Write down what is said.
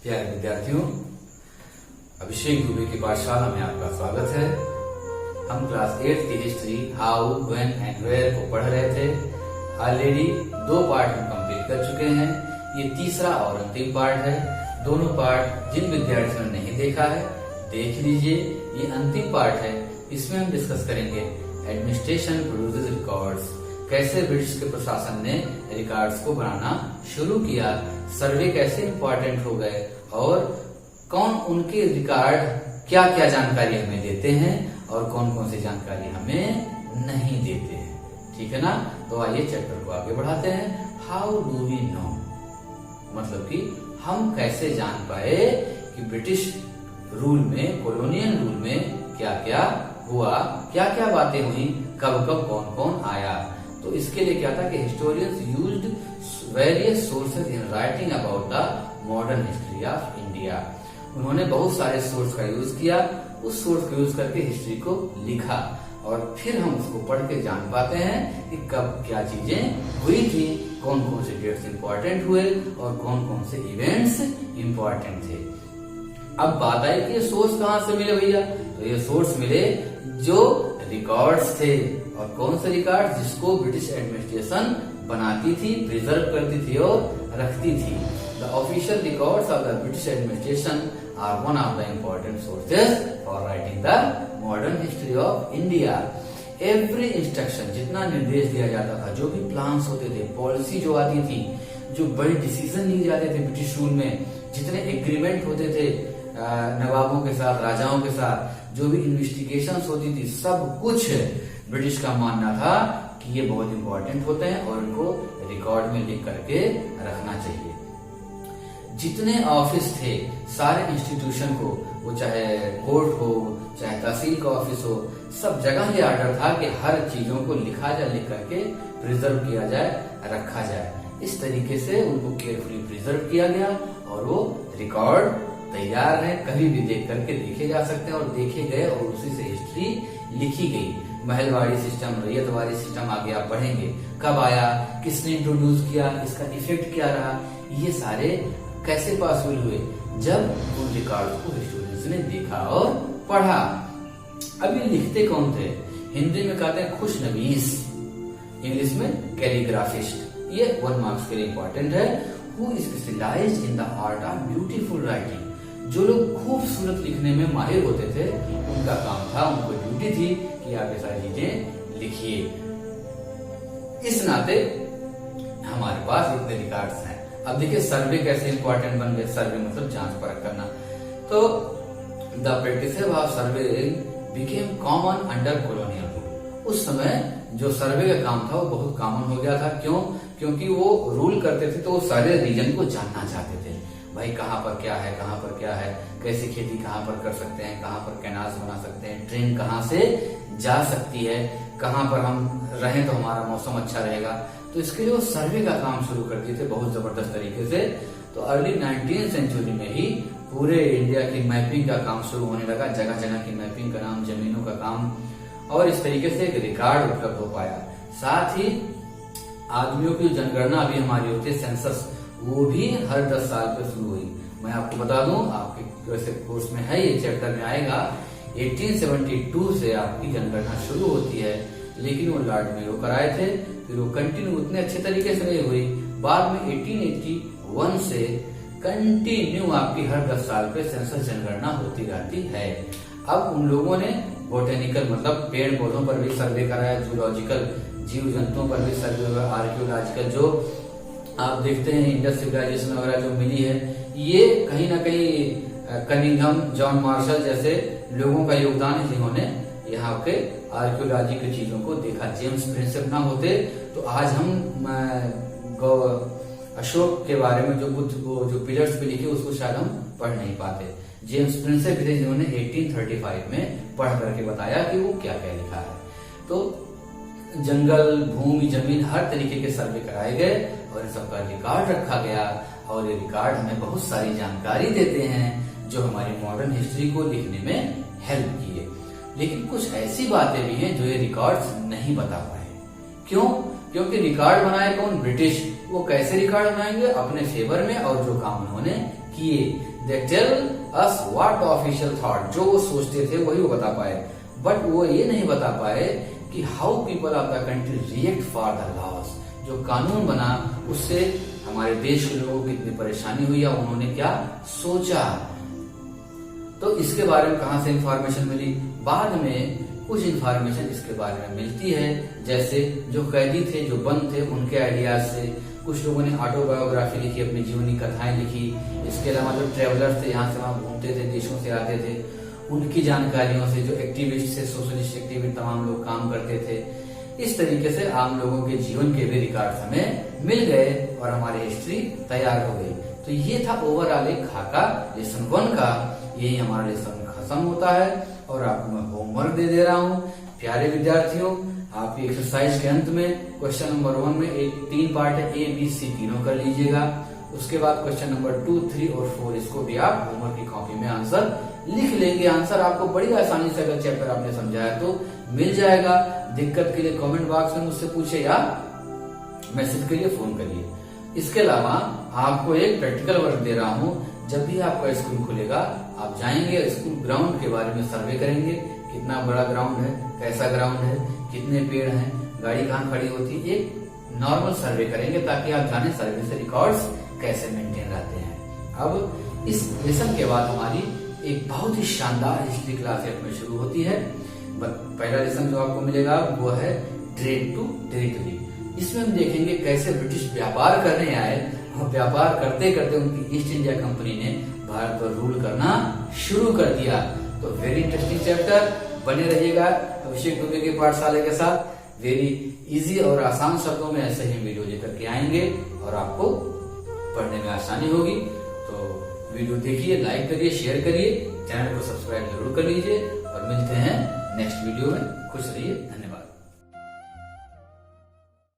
प्यारे विद्यार्थियों, अभिषेक दुबे की पाठशाला में आपका स्वागत है। हम क्लास 8 की history how, when and where को पढ़ रहे थे। ऑलरेडी 2 पार्ट हम कंप्लीट कर चुके हैं। ये तीसरा और अंतिम पार्ट है। दोनों पार्ट जिन विद्यार्थियों ने नहीं देखा है देख लीजिए। ये अंतिम पार्ट है। इसमें हम डिस्कस करेंगे एडमिनिस्ट्रेशन प्रोड्यूसेस रिकॉर्ड्स, कैसे ब्रिटिश के प्रशासन ने रिकॉर्ड्स को बनाना शुरू किया, सर्वे कैसे इंपॉर्टेंट हो गए और कौन उनके रिकॉर्ड क्या क्या जानकारी हमें देते हैं और कौन कौन सी जानकारी हमें नहीं देते हैं। ठीक है ना। तो आइए चैप्टर को आगे बढ़ाते हैं। हाउ डू वी नो, मतलब कि हम कैसे जान पाए कि ब्रिटिश रूल में, कॉलोनियल रूल में क्या क्या हुआ, क्या क्या बातें हुई, कब कब कौन कौन आया। तो इसके लिए क्या था कि historians used various sources in writing about the modern history of India. उन्होंने बहुत सारे सोर्स का यूज किया। उस सोर्स को यूज करके हिस्ट्री को लिखा और फिर हम उसको पढ़ के जान पाते हैं कि कब क्या चीजें हुई थी, कौन कौन से डेट्स इंपॉर्टेंट हुए और कौन कौन से इवेंट्स इंपॉर्टेंट थे। अब बात आई कि ये सोर्स कहाँ से मिले भैया। तो ये सोर्स मिले जो रिकॉर्ड्स थे। और कौन से रिकॉर्ड, जिसको ब्रिटिश एडमिनिस्ट्रेशन बनाती थी, प्रिजर्व करती थी और रखती थी। The official records of the British administration are one of the important sources for writing the modern history of India. Every instruction, जितना निर्देश दिया जाता था, जो भी प्लान्स होते थे, पॉलिसी जो आती थी, जो बड़े डिसीजन लिए जाते थे ब्रिटिश रूल में, जितने एग्रीमेंट होते थे नवाबों के साथ, राजाओं के साथ, जो भी इन्वेस्टिगेशंस होती थी, सब कुछ ब्रिटिश का मानना था कि ये बहुत इंपॉर्टेंट होते हैं और इनको रिकॉर्ड में लिख करके रखना चाहिए। जितने ऑफिस थे, सारे इंस्टीट्यूशन को, वो चाहे कोर्ट हो, चाहे तहसील का ऑफिस हो, सब जगह ये आर्डर था कि हर चीजों को लिखा जाए, लिख करके प्रिजर्व किया जाए, रखा जाए। इस तरीके से उनको केयरफुली प्रिजर्व किया गया और वो रिकॉर्ड तैयार है, कभी भी देख करके देखे जा सकते हैं और देखे गए और उसी से हिस्ट्री लिखी गई। महलवाड़ी सिस्टम, रैयतवाड़ी सिस्टम आगे आप पढ़ेंगे, कब आया, किसने इंट्रोड्यूस किया, इसका इफेक्ट क्या रहा, ये सारे कैसे पॉसिबल हुए, जब उन रिकॉर्ड को हिस्टोरियंस ने देखा और पढ़ा। अब ये लिखते कौन थे? हिंदी में कहते हैं खुशनवीस, इंग्लिश में कैलीग्राफिस्ट। ये 1 मार्क्स के लिए इंपॉर्टेंट है। Who specialized in the art of beautiful writing. जो लोग खूबसूरत लिखने में माहिर होते थे, उनका काम था, उनको ड्यूटी थी कि आप ये सारी चीजें लिखिए। इस नाते हमारे पास इतने रिकॉर्ड्स हैं। अब देखिए सर्वे कैसे इंपॉर्टेंट बन गए। सर्वे मतलब जांच परख करना। तो the practice of survey became common under colonial rule. उस समय जो सर्वे का काम था वो बहुत कॉमन हो गया था। क्यों? क्योंकि वो रूल करते थे तो वो सारे रीजन को जानना चाहते थे। भाई कहाँ पर क्या है, कहाँ पर क्या है, कैसे खेती कहाँ पर कर सकते हैं, कहाँ पर कैनाल्स बना सकते हैं, ट्रेन कहाँ से जा सकती है, कहाँ पर हम रहें तो हमारा मौसम अच्छा रहेगा। तो इसके लिए वो सर्वे का काम शुरू कर दिए थे बहुत जबरदस्त तरीके से। तो अर्ली 19वीं सेंचुरी में ही पूरे इंडिया की मैपिंग का काम शुरू होने लगा। जगह जगह की मैपिंग का नाम, जमीनों का काम, और इस तरीके से एक रिकॉर्ड उपलब्ध हो पाया। साथ ही आदमियों की जनगणना अभी हमारी होती है, सेंसस, वो भी हर 10 साल पे शुरू हुई। मैं आपको बता दूं, आपके वैसे कोर्स में है, ये चैप्टर में आएगा। 1872 से आपकी जनगणना शुरू होती है, लेकिन वो लॉर्ड मेयो कराए थे। फिर वो कंटिन्यू उतने अच्छे तरीके से नहीं हुई। बाद में 1881 से कंटिन्यू आपकी हर 10 साल पे सेंसस जनगणना होती रहती है। अब उन लोगों ने बोटेनिकल मतलब पेड़ पौधों पर भी सर्वे कराया, जूलॉजिकल जीव जंतुओं पर भी सर्वे, आर्कियोलॉजिकल जो आप देखते हैं इंडस सिविलाइजेशन वगैरह जो मिली है, ये कहीं ना कहीं कनिंघम, जॉन मार्शल जैसे लोगों का योगदान है जिन्होंने यहाँ के आर्कियोलॉजी की चीजों को देखा। जेम्स प्रिंसेप ना होते तो आज हम अशोक के बारे में जो पिलर्स पे लिखे उसको शायद हम पढ़ नहीं पाते। जेम्स प्रिंसेप थे जिन्होंने 1835 में पढ़ करके बताया कि वो क्या क्या लिखा है। तो जंगल, भूमि, जमीन, हर तरीके के सर्वे कराए गए और इन सबका रिकॉर्ड रखा गया। और ये रिकॉर्ड हमें बहुत सारी जानकारी देते हैं जो हमारी मॉडर्न हिस्ट्री को लिखने में हेल्प किए। लेकिन कुछ ऐसी बातें भी हैं जो ये रिकॉर्ड्स नहीं बता पाए। क्यों? क्योंकि रिकॉर्ड बनाए कौन? ब्रिटिश। वो कैसे रिकॉर्ड बनाएंगे? अपने फेवर में, और जो काम उन्होंने किए। They tell us what the official thought, जो वो सोचते थे वही वो बता पाए, बट वो ये नहीं बता पाए कि how people of the country react for the laws. जो कानून बना उससे हमारे देश के लोगों को कितनी परेशानी हुई या उन्होंने क्या सोचा। तो इसके बारे में कहां से इंफॉर्मेशन मिली? बाद में कुछ इंफॉर्मेशन इसके बारे में मिलती है, जैसे जो कैदी थे, जो बंद थे, उनके आइडियाज से। कुछ लोगों ने ऑटोबायोग्राफी लिखी, अपनी जीवनी कथाएं लिखी। इसके अलावा जो ट्रेवलर्स थे, यहाँ से वहां घूमते थे, देशों से आते थे, उनकी जानकारियों से, जो एक्टिविस्ट थे, सोशलिस्ट एक्टिविस्ट तमाम लोग काम करते थे। इस तरीके से आम लोगों के जीवन के भी रिकॉर्ड हमें मिल गए और हमारी हिस्ट्री तैयार हो गई। तो ये था ओवरऑल एक खाका लेसन 1 का। यही हमारा लेसन खत्म होता है और आपको मैं होमवर्क दे दे रहा हूँ। प्यारे विद्यार्थियों, आप एक्सरसाइज के अंत में क्वेश्चन नंबर 1 में एक 3 पार्ट है, A, B, C तीनों कर लीजिएगा। उसके बाद क्वेश्चन नंबर 2, 3 और 4 इसको भी आप होमवर्क की कॉपी में आंसर लिख लेंगे। आंसर आपको बड़ी आसानी से अगर चैप्टर आपने समझाया तो मिल जाएगा। दिक्कत के लिए कमेंट बॉक्स में मुझसे पूछे या मैसेज के लिए फोन करिए। इसके अलावा आपको एक प्रैक्टिकल वर्क दे रहा हूँ। जब भी आपका स्कूल खुलेगा, आप जाएंगे, स्कूल ग्राउंड के बारे में सर्वे करेंगे। कितना बड़ा ग्राउंड है, कैसा ग्राउंड है, कितने पेड़ हैं, गाड़ी कहाँ खड़ी होती है, एक नॉर्मल सर्वे करेंगे ताकि आप जाने सर्वे से रिकॉर्ड्स कैसे मेंटेन रहते हैं। अब इस लेसन के बाद हमारी एक बहुत ही शानदार हिस्ट्री क्लास में शुरू होती है। पहला लेसन जो आपको मिलेगा वो है ट्रेड टू टेरिटरी। इसमें हम देखेंगे कैसे ब्रिटिश व्यापार करने आए और व्यापार करते करते उनकी ईस्ट इंडिया कंपनी ने भारत पर रूल करना शुरू कर दिया। तो वेरी इंटरेस्टिंग चैप्टर, बने रहिएगा अभिषेक दुबे के पाठशाला के साथ। वेरी इजी और आसान शब्दों में ऐसे ही वीडियो लेकर के आएंगे और आपको पढ़ने में आसानी होगी। तो वीडियो देखिए, लाइक करिए, शेयर करिए, चैनल को सब्सक्राइब जरूर कर लीजिए और मिलते हैं नेक्स्ट वीडियो में। खुश रहिए, धन्यवाद।